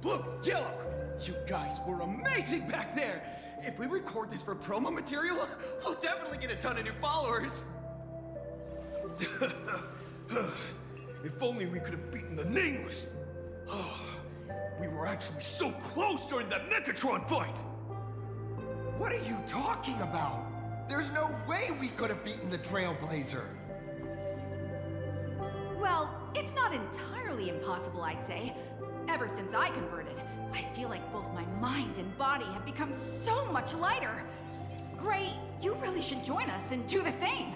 Blue, yellow! You guys were amazing back there! If we record this for promo material, we'll definitely get a ton of new followers! If only we could have beaten the Nameless! We were actually so close during that Megatron fight! What are you talking about? There's no way we could have beaten the Trailblazer. Well, it's not entirely impossible, I'd say. Ever since I converted, I feel like both my mind and body have become so much lighter. Gray, you really should join us and do the same.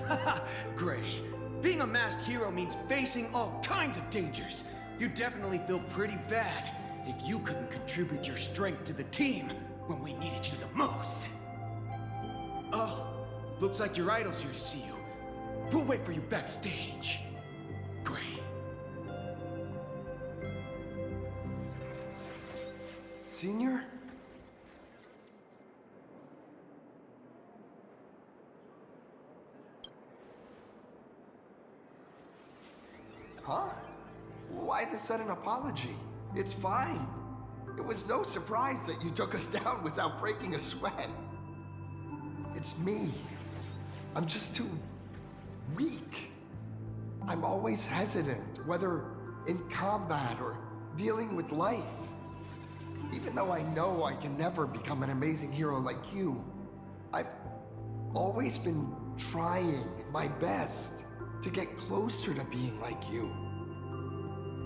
Haha, Gray. Being a masked hero means facing all kinds of dangers. You definitely feel pretty bad if you couldn't contribute your strength to the team when we needed you the most. Oh, looks like your idol's here to see you. We'll wait for you backstage. Gray. Senior? Huh? Why the sudden apology? It's fine. It was no surprise that you took us down without breaking a sweat. It's me. I'm just too weak. I'm always hesitant, whether in combat or dealing with life. Even though I know I can never become an amazing hero like you, I've always been trying my best to get closer to being like you.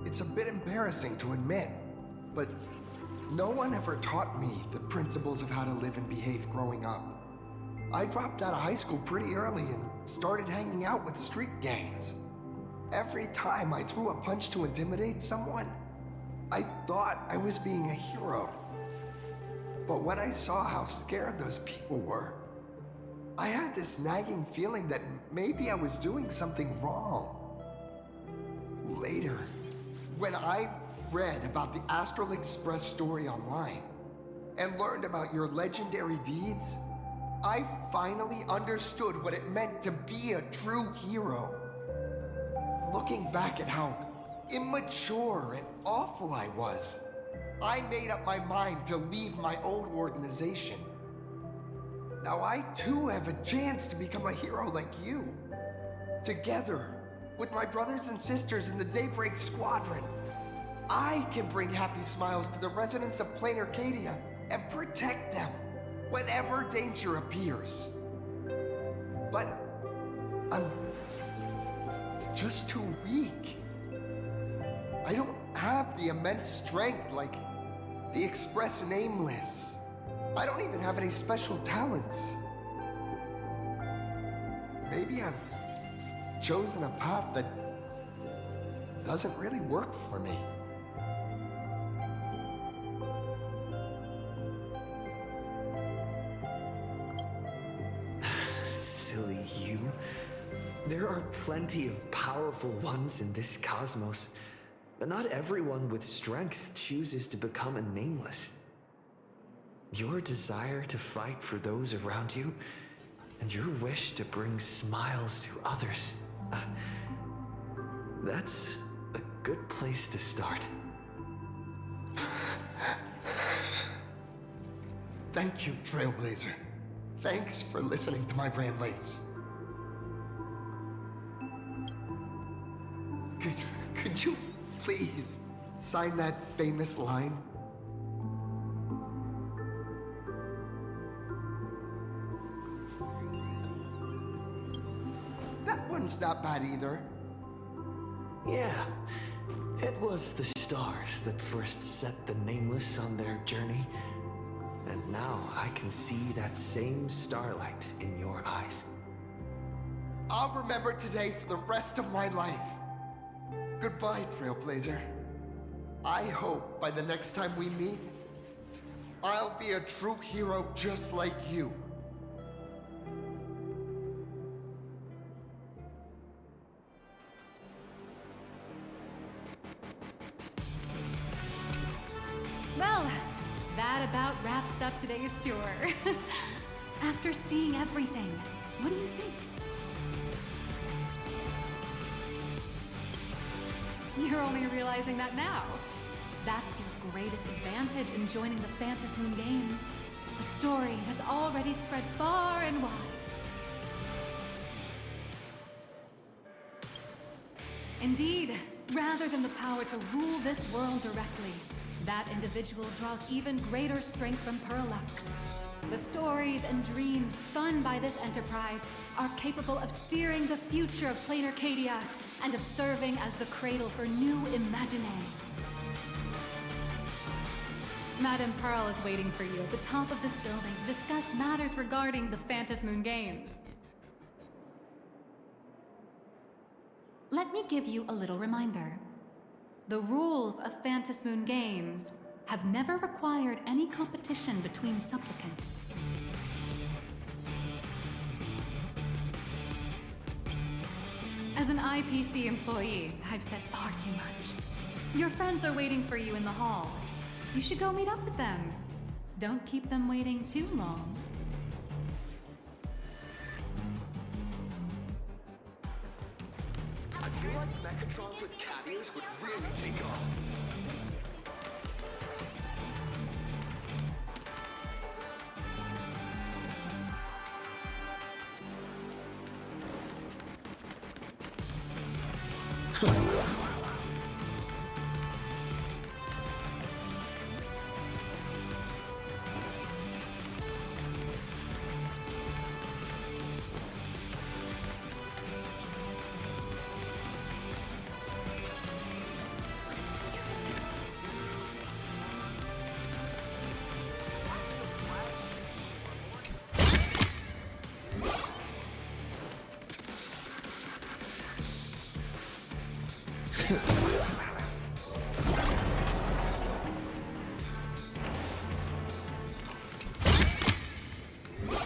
It's a bit embarrassing to admit, but no one ever taught me the principles of how to live and behave growing up. I dropped out of high school pretty early and started hanging out with street gangs. Every time I threw a punch to intimidate someone, I thought I was being a hero. But when I saw how scared those people were, I had this nagging feeling that maybe I was doing something wrong. Later, when I read about the Astral Express story online and learned about your legendary deeds, I finally understood what it meant to be a true hero. Looking back at how immature and awful I was, I made up my mind to leave my old organization. Now I too have a chance to become a hero like you. Together, with my brothers and sisters in the Daybreak Squadron, I can bring happy smiles to the residents of Plain Arcadia and protect them whenever danger appears. But I'm just too weak. I don't have the immense strength like the Express Nameless. I don't even have any special talents. Maybe I've chosen a path that doesn't really work for me. Silly you. There are plenty of powerful ones in this cosmos, but not everyone with strength chooses to become a nameless. Your desire to fight for those around you, and your wish to bring smiles to others, that's a good place to start. Thank you, Trailblazer. Thanks for listening to my ramblings. Could you please sign that famous line? That one's not bad either. Yeah, it was the stars that first set the Nameless on their journey. And now I can see that same starlight in your eyes. I'll remember today for the rest of my life. Goodbye, Trailblazer. I hope by the next time we meet, I'll be a true hero just like you. Well, that about wraps up today's tour. After seeing everything, what do you think? You're only realizing that now. That's your greatest advantage in joining the Phantasm Moon Games. A story that's already spread far and wide. Indeed, rather than the power to rule this world directly, that individual draws even greater strength from Parallax. The stories and dreams spun by this enterprise are capable of steering the future of plain Arcadia and of serving as the cradle for new Imaginae. Madame Pearl is waiting for you at the top of this building to discuss matters regarding the Phantasm Moon Games. Let me give you a little reminder. The rules of Phantasm Moon Games have never required any competition between supplicants. As an IPC employee, I've said far too much. Your friends are waiting for you in the hall. You should go meet up with them. Don't keep them waiting too long. I feel like Mechatrons with cat ears would really take off.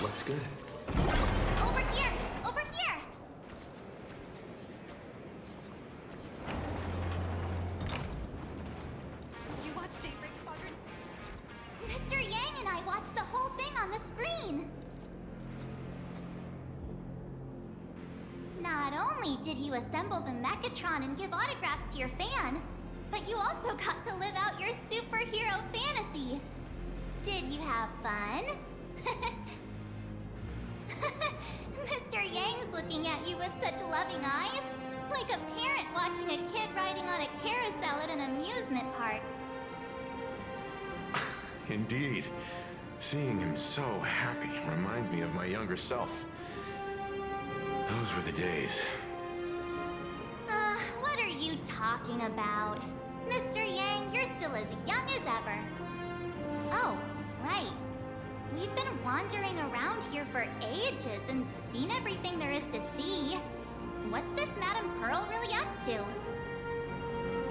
Looks good. Over here! Over here! You watched Daybreak Squadron? Mr. Yang and I watched the whole thing on the screen! Not only did you assemble the Mechatron and give autographs to your fan, but you also got to live out your superhero fantasy. Did you have fun? Mr. Yang's looking at you with such loving eyes, like a parent watching a kid riding on a carousel at an amusement park. Indeed. Seeing him so happy reminds me of my younger self. Those were the days. What are you talking about? Mr. Yang, you're still as young as ever. Oh, right. We've been wandering around here for ages and seen everything there is to see. What's this Madame Pearl really up to?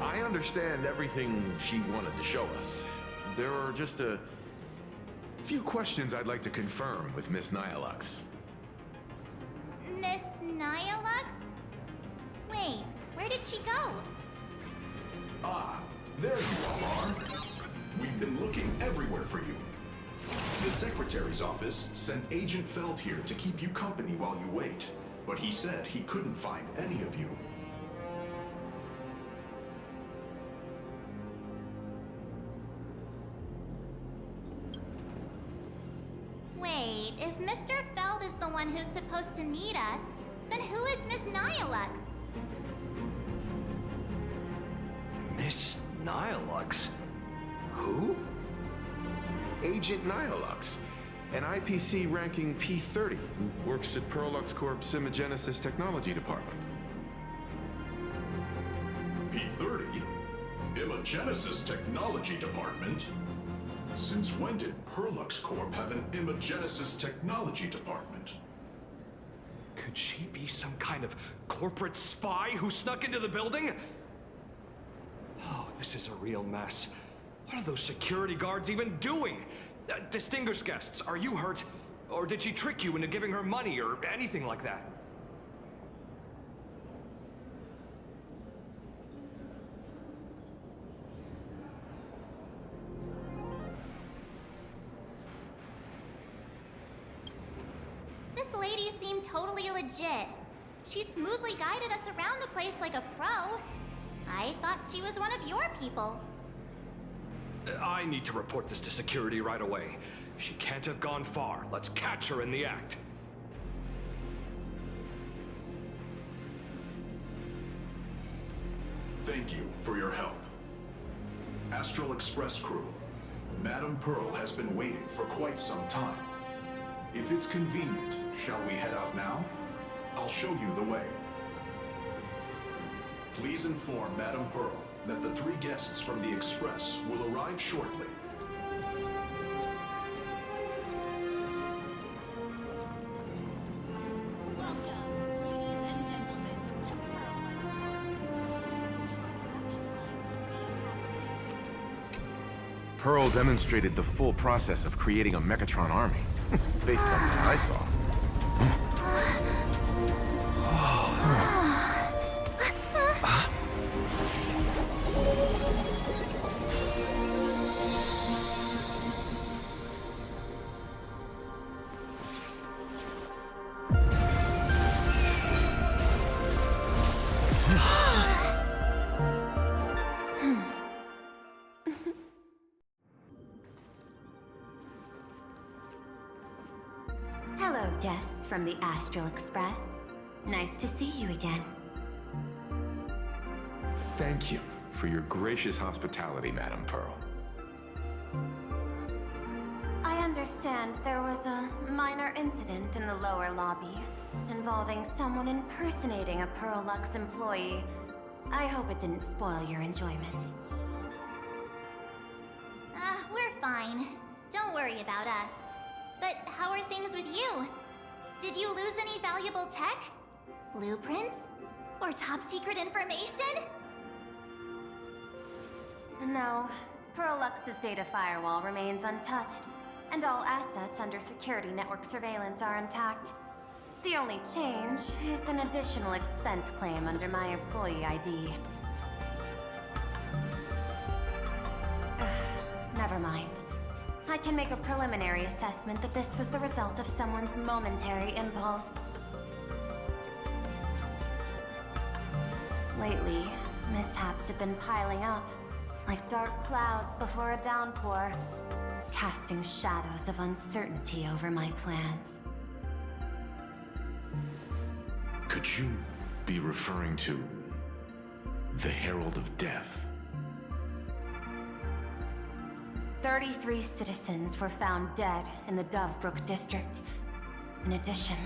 I understand everything she wanted to show us. There are just a few questions I'd like to confirm with Miss Nihilux. Miss Nihilux? Wait, where did she go? Ah, there you all are. We've been looking everywhere for you. The Secretary's office sent Agent Feld here to keep you company while you wait, but he said he couldn't find any of you. Wait, if Mr. Feld is the one who's supposed to meet us, then who is Miss Nihilux? Miss Nihilux? Who? Agent Nihilux, an IPC ranking P30 who works at Prolux Corp's Imagenesis Technology Department. P30? Imagenesis Technology Department? Since when did Perlux Corp have an Imagenesis Technology Department? Could she be some kind of corporate spy who snuck into the building? Oh, this is a real mess. What are those security guards even doing? Distinguished guests, are you hurt? Or did she trick you into giving her money or anything like that? This lady seemed totally legit. She smoothly guided us around the place like a pro. I thought she was one of your people. I need to report this to security right away. She can't have gone far. Let's catch her in the act. Thank you for your help. Astral Express crew, Madame Pearl has been waiting for quite some time. If it's convenient, shall we head out now? I'll show you the way. Please inform Madame Pearl that the 3 guests from the Express will arrive shortly. Pearl demonstrated the full process of creating a Mechatron army, based on what I saw. Hello, guests from the Astral Express. Nice to see you again. Thank you for your gracious hospitality, Madame Pearl. I understand there was a minor incident in the lower lobby involving someone impersonating a Pearl Lux employee. I hope it didn't spoil your enjoyment. We're fine. Don't worry about us. But how are things with you? Did you lose any valuable tech? Blueprints? Or top secret information? No, Pearl Lux's data firewall remains untouched, and all assets under security network surveillance are intact. The only change is an additional expense claim under my employee ID. Never mind. I can make a preliminary assessment that this was the result of someone's momentary impulse. Lately, mishaps have been piling up, like dark clouds before a downpour, casting shadows of uncertainty over my plans. Could you be referring to the Herald of Death? 33 citizens were found dead in the Dovebrook district. In addition,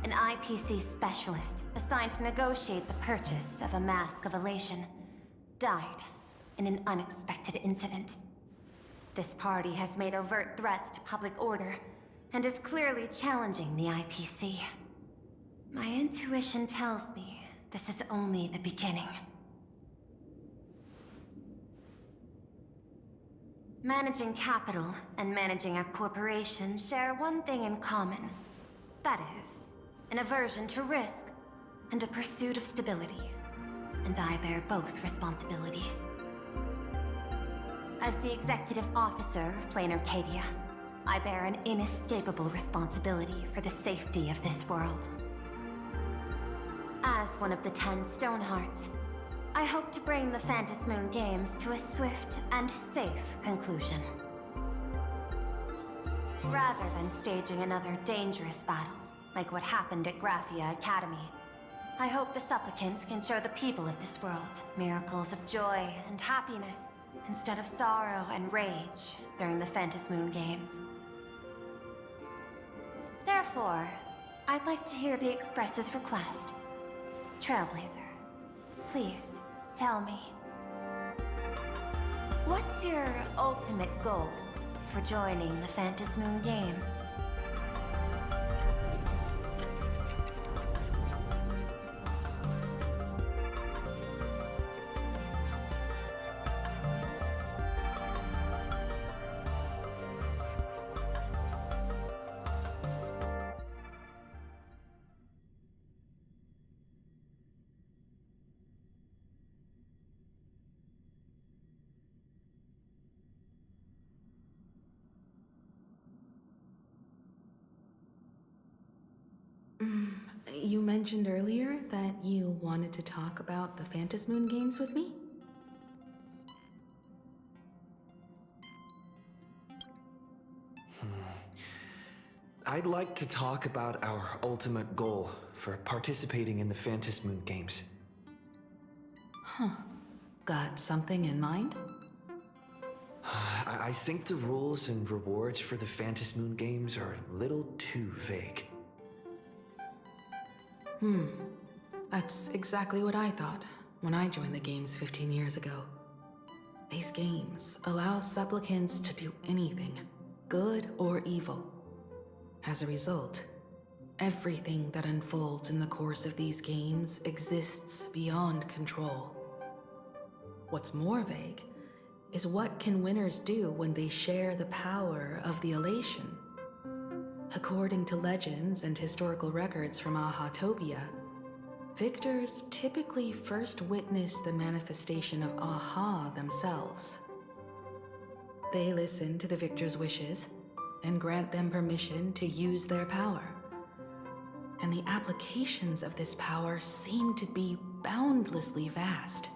an IPC specialist assigned to negotiate the purchase of a Mask of Elation died in an unexpected incident. This party has made overt threats to public order and is clearly challenging the IPC. My intuition tells me this is only the beginning. Managing capital and managing a corporation share one thing in common. That is, an aversion to risk and a pursuit of stability. And I bear both responsibilities. As the executive officer of Plain Arcadia, I bear an inescapable responsibility for the safety of this world. As one of the 10 Stonehearts, I hope to bring the Phantasmoon Games to a swift and safe conclusion. Rather than staging another dangerous battle, like what happened at Graphia Academy, I hope the supplicants can show the people of this world miracles of joy and happiness, instead of sorrow and rage during the Phantasmoon Games. Therefore, I'd like to hear the Express's request. Trailblazer, please, tell me. What's your ultimate goal for joining the Phantasmoon Games? You mentioned earlier that you wanted to talk about the Phantom Moon games with me? I'd like to talk about our ultimate goal for participating in the Phantom Moon games. Huh. Got something in mind? I think the rules and rewards for the Phantom Moon games are a little too vague. That's exactly what I thought when I joined the games 15 years ago. These games allow supplicants to do anything, good or evil. As a result, everything that unfolds in the course of these games exists beyond control. What's more vague is what can winners do when they share the power of the elation. According to legends and historical records from Ahatopia, victors typically first witness the manifestation of Aha themselves. They listen to the victor's wishes and grant them permission to use their power. And the applications of this power seem to be boundlessly vast.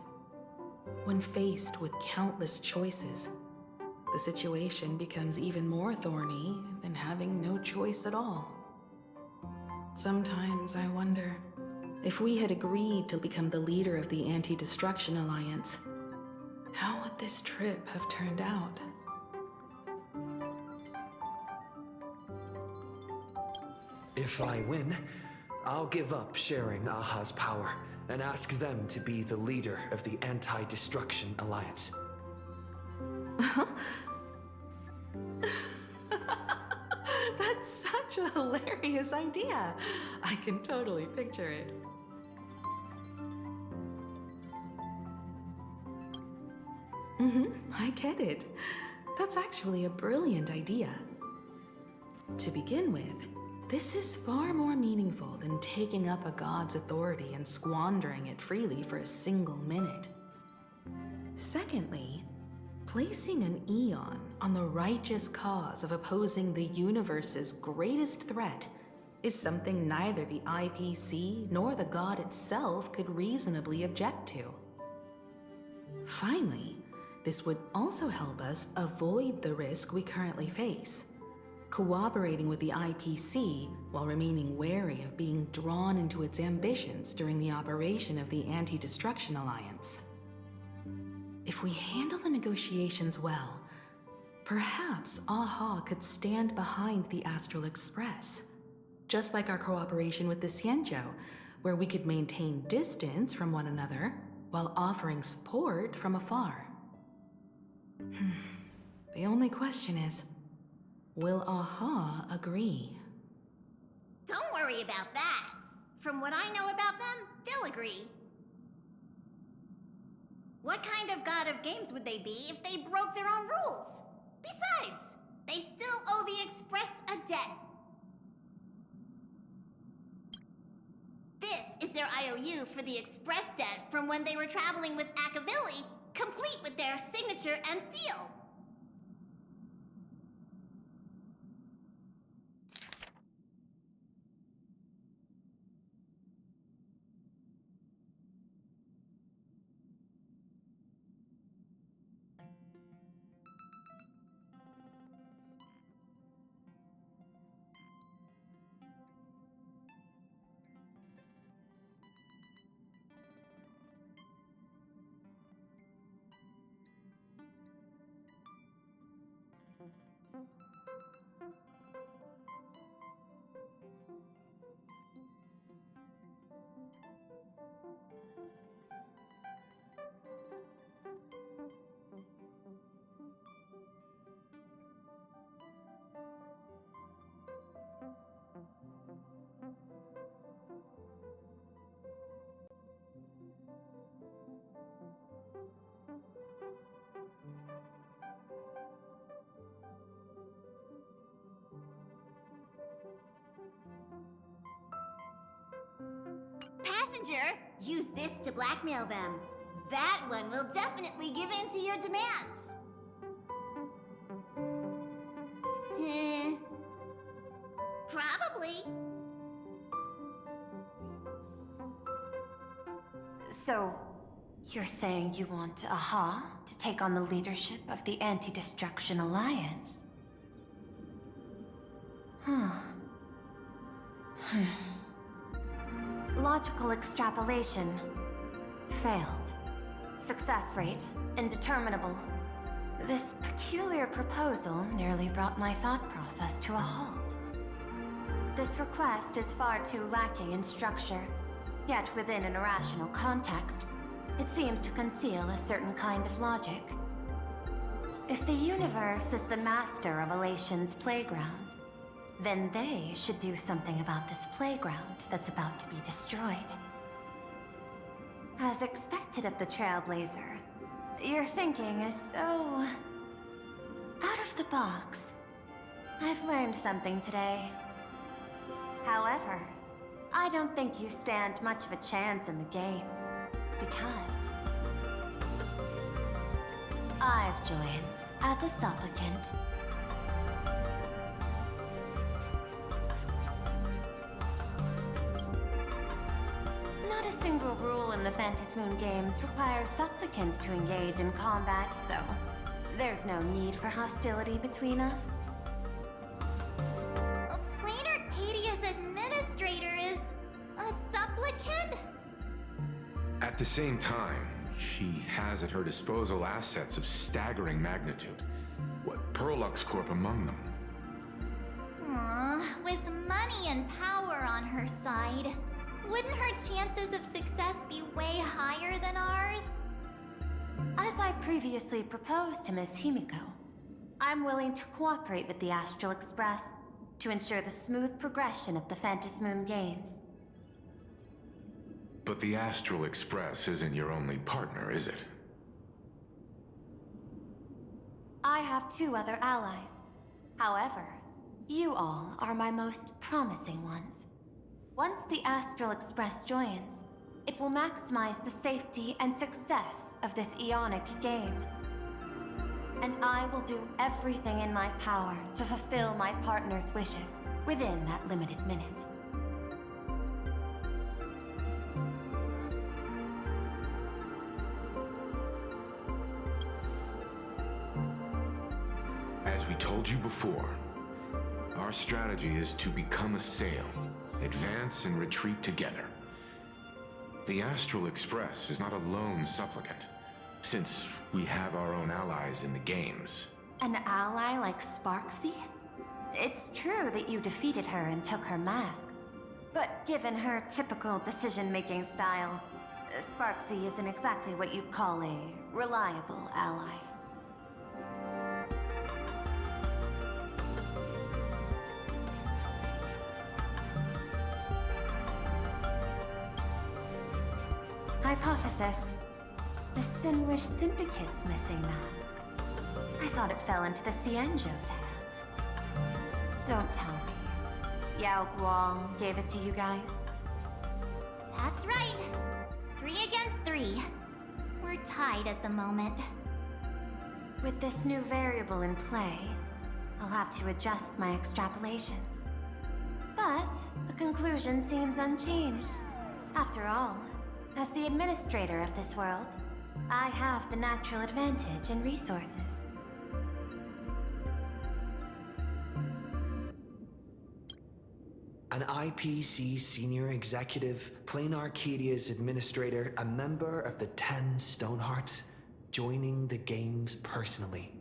When faced with countless choices, the situation becomes even more thorny than having no choice at all. Sometimes I wonder, if we had agreed to become the leader of the Anti-Destruction Alliance, how would this trip have turned out? If I win, I'll give up sharing Aha's power and ask them to be the leader of the Anti-Destruction Alliance. That's such a hilarious idea. I can totally picture it. I get it. That's actually a brilliant idea. To begin with, this is far more meaningful than taking up a god's authority and squandering it freely for a single minute. Secondly, placing an Eon on the righteous cause of opposing the universe's greatest threat is something neither the IPC nor the god itself could reasonably object to. Finally, this would also help us avoid the risk we currently face, cooperating with the IPC while remaining wary of being drawn into its ambitions during the operation of the Anti-Destruction Alliance. If we handle the negotiations well, perhaps Aha could stand behind the Astral Express, just like our cooperation with the Xianzhou, where we could maintain distance from one another while offering support from afar. The only question is, will Aha agree? Don't worry about that. From what I know about them, they'll agree. What kind of god of games would they be if they broke their own rules? Besides, they still owe the Express a debt. This is their IOU for the Express debt from when they were traveling with Akavilli, complete with their signature and seal. Passenger, use this to blackmail them. That one will definitely give in to your demands. Probably. So, you're saying you want Aha to take on the leadership of the Anti-Destruction Alliance? Logical extrapolation. Failed. Success rate indeterminable. This peculiar proposal nearly brought my thought process to a halt. This request is far too lacking in structure, yet within an irrational context, it seems to conceal a certain kind of logic. If the universe is the master of Elation's playground, then they should do something about this playground that's about to be destroyed. As expected of the Trailblazer, your thinking is so... out of the box. I've learned something today. However, I don't think you stand much of a chance in the games, because I've joined as a supplicant. Not a single rule in the Phantasmoon games requires supplicants to engage in combat, so there's no need for hostility between us. Plain Arcadia's administrator is a supplicant? At the same time, she has at her disposal assets of staggering magnitude. What, Perlux Corp among them? With money and power on her side, wouldn't her chances of success be way higher than ours? As I previously proposed to Miss Himiko, I'm willing to cooperate with the Astral Express to ensure the smooth progression of the Phantasmoon games. But the Astral Express isn't your only partner, is it? I have 2 other allies. However, you all are my most promising ones. Once the Astral Express joins, it will maximize the safety and success of this Ionic game. And I will do everything in my power to fulfill my partner's wishes within that limited minute. As we told you before, our strategy is to become a sail, advance and retreat together. The Astral Express is not a lone supplicant, since we have our own allies in the games. An ally like Sparksy? It's true that you defeated her and took her mask, but given her typical decision-making style, Sparksy isn't exactly what you'd call a reliable ally. Hypothesis. The Sinwish Syndicate's missing mask. I thought it fell into the Cienjo's hands. Don't tell me. Yao Guang gave it to you guys? That's right. 3 against 3. We're tied at the moment. With this new variable in play, I'll have to adjust my extrapolations. But the conclusion seems unchanged. After all, as the administrator of this world, I have the natural advantage in resources. An IPC senior executive, Plain Arcadia's administrator, a member of the 10 Stonehearts, joining the games personally.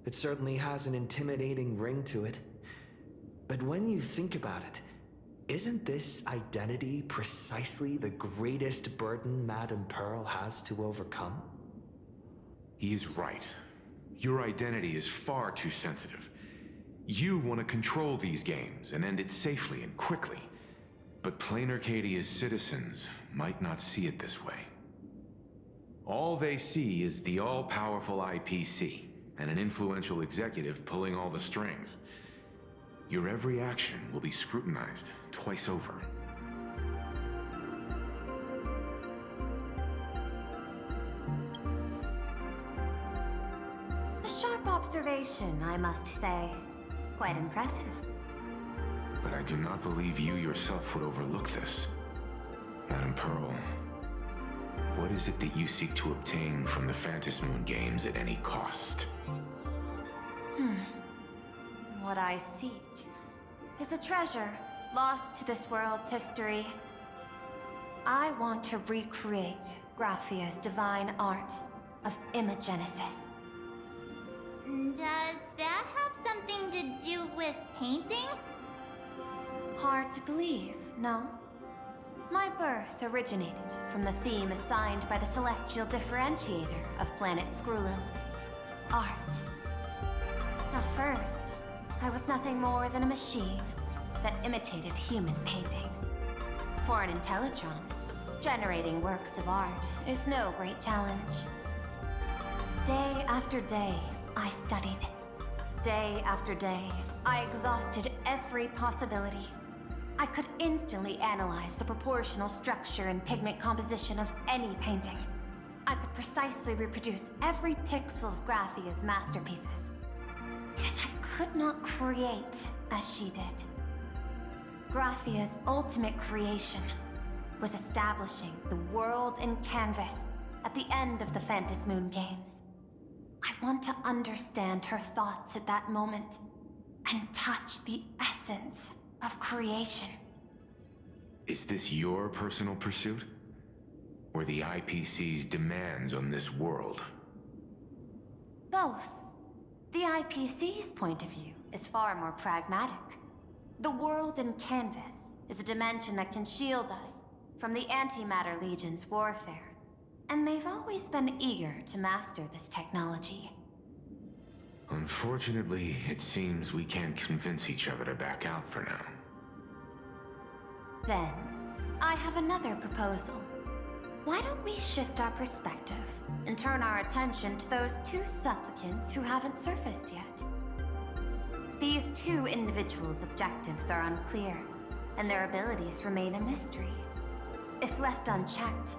It certainly has an intimidating ring to it. But when you think about it, isn't this identity precisely the greatest burden Madame Pearl has to overcome? He is right. Your identity is far too sensitive. You want to control these games and end it safely and quickly. But Plain Arcadia's citizens might not see it this way. All they see is the all-powerful IPC and an influential executive pulling all the strings. Your every action will be scrutinized twice over. A sharp observation, I must say. Quite impressive. But I do not believe you yourself would overlook this. Madam Pearl, what is it that you seek to obtain from the Phantasmoon games at any cost? What I seek is a treasure lost to this world's history. I want to recreate Graphia's divine art of imagenesis. Does that have something to do with painting? Hard to believe, no? My birth originated from the theme assigned by the celestial differentiator of planet Skrulum. Art. At first, I was nothing more than a machine that imitated human paintings. For an Intellitron, generating works of art is no great challenge. Day after day, I studied. Day after day, I exhausted every possibility. I could instantly analyze the proportional structure and pigment composition of any painting. I could precisely reproduce every pixel of Graphia's masterpieces. Yet I could not create as she did. Graphia's ultimate creation was establishing the world in canvas at the end of the Phantasmoon games. I want to understand her thoughts at that moment and touch the essence of creation. Is this your personal pursuit? Or the IPC's demands on this world? Both. The IPC's point of view is far more pragmatic. The world in canvas is a dimension that can shield us from the Antimatter Legion's warfare, and they've always been eager to master this technology. Unfortunately, it seems we can't convince each other to back out for now. Then, I have another proposal. Why don't we shift our perspective and turn our attention to those two supplicants who haven't surfaced yet? These two individuals' objectives are unclear, and their abilities remain a mystery. If left unchecked,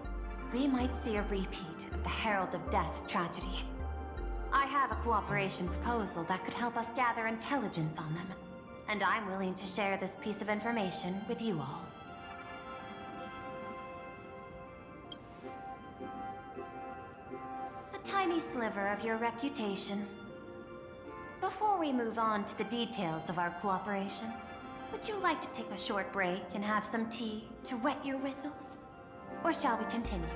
we might see a repeat of the Herald of Death tragedy. I have a cooperation proposal that could help us gather intelligence on them, and I'm willing to share this piece of information with you all. A tiny sliver of your reputation. Before we move on to the details of our cooperation, would you like to take a short break and have some tea to wet your whistles? Or shall we continue?